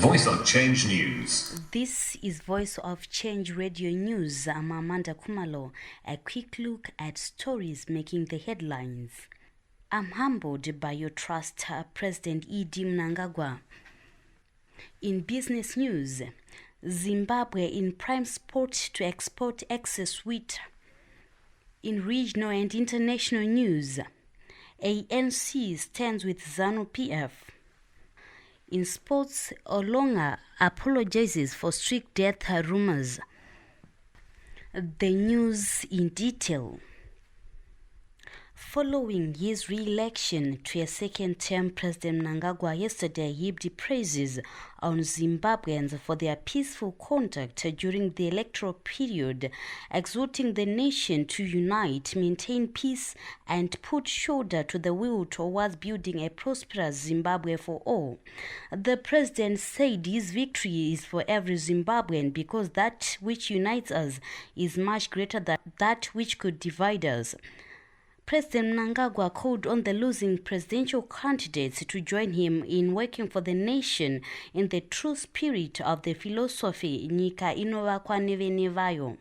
Voice of Change News. This is Voice of Change Radio News. I'm Amanda Kumalo. A quick look at stories making the headlines. I'm humbled by your trust, President Mnangagwa. In business news, Zimbabwe in prime spot to export excess wheat. In regional and international news, ANC stands with Zanu PF. In sports, Olonga apologises for strict death rumours. The news in detail. Following his re-election to a second term, President Mnangagwa yesterday heaped praises on Zimbabweans for their peaceful conduct during the electoral period, exhorting the nation to unite, maintain peace, and put shoulder to the wheel towards building a prosperous Zimbabwe for all. The president said his victory is for every Zimbabwean because that which unites us is much greater than that which could divide us. President Mnangagwa called on the losing presidential candidates to join him in working for the nation in the true spirit of the philosophy Nyika inovakwa nevayo.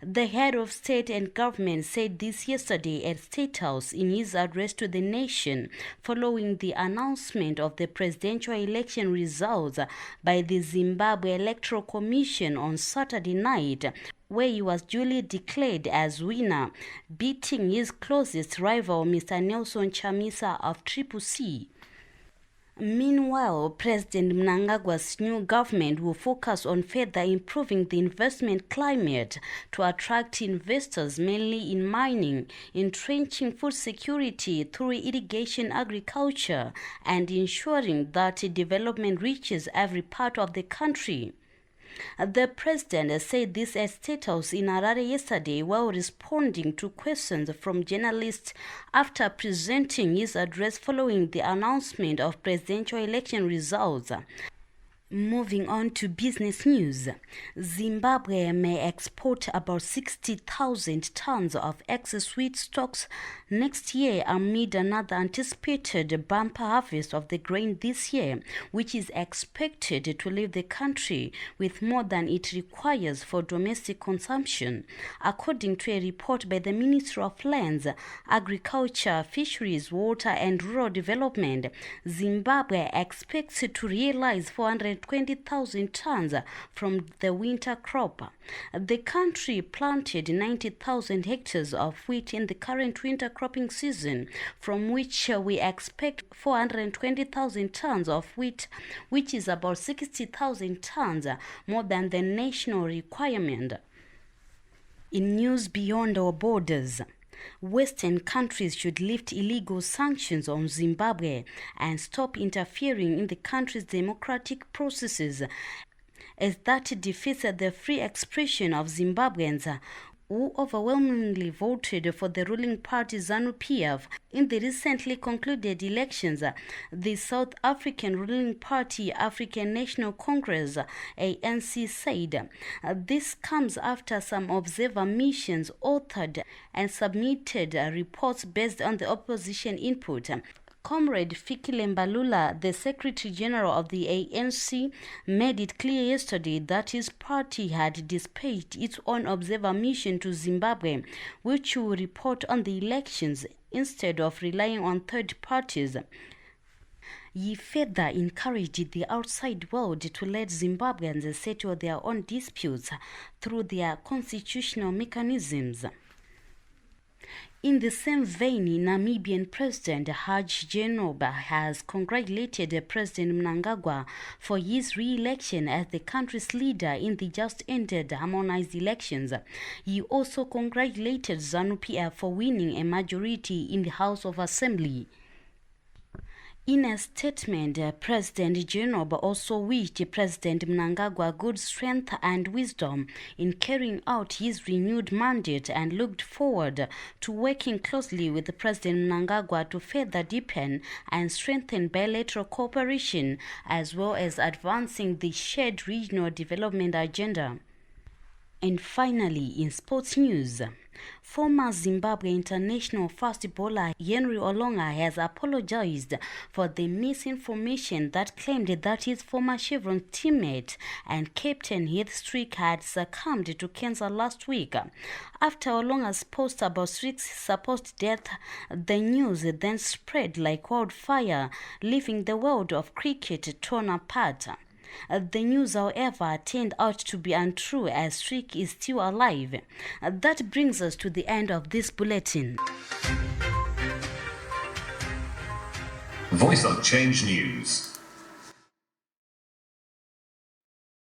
The head of state and government said this yesterday at State House in his address to the nation following the announcement of the presidential election results by the Zimbabwe Electoral Commission on Saturday night, where he was duly declared as winner, beating his closest rival, Mr. Nelson Chamisa of Triple C. Meanwhile, President Mnangagwa's new government will focus on further improving the investment climate to attract investors mainly in mining, entrenching food security through irrigation agriculture, and ensuring that development reaches every part of the country. The president said this at State House in Harare yesterday while responding to questions from journalists after presenting his address following the announcement of presidential election results. Moving on to business news, Zimbabwe may export about 60,000 tons of excess wheat stocks next year amid another anticipated bumper harvest of the grain this year, which is expected to leave the country with more than it requires for domestic consumption. According to a report by the Ministry of Lands, Agriculture, Fisheries, Water and Rural Development, Zimbabwe expects to realize 420,000 tons from the winter crop. The country planted 90,000 hectares of wheat in the current winter cropping season, from which we expect 420,000 tons of wheat, which is about 60,000 tons more than the national requirement. In news beyond our borders, Western countries should lift illegal sanctions on Zimbabwe and stop interfering in the country's democratic processes, as that defeats the free expression of Zimbabweans who overwhelmingly voted for the ruling party Zanu PF in the recently concluded elections. The South African ruling party African National Congress ANC said this comes after some observer missions authored and submitted reports based on the opposition input. Comrade Fikile Mbalula, the Secretary General of the ANC, made it clear yesterday that his party had dispatched its own observer mission to Zimbabwe, which will report on the elections instead of relying on third parties. He further encouraged the outside world to let Zimbabweans settle their own disputes through their constitutional mechanisms. In the same vein, Namibian President Hage Geingob has congratulated President Mnangagwa for his re-election as the country's leader in the just-ended harmonized elections. He also congratulated Zanu PF for winning a majority in the House of Assembly. In a statement, President Geingob also wished President Mnangagwa good strength and wisdom in carrying out his renewed mandate and looked forward to working closely with President Mnangagwa to further deepen and strengthen bilateral cooperation as well as advancing the shared regional development agenda. And finally, in sports news, former Zimbabwe international fast bowler Henry Olonga has apologized for the misinformation that claimed that his former Chevron teammate and captain Heath Strick had succumbed to cancer last week. After Olonga's post about Strick's supposed death, the news then spread like wildfire, leaving the world of cricket torn apart. The news, however, turned out to be untrue as Strick is still alive. That brings us to the end of this bulletin. Voice of Change News.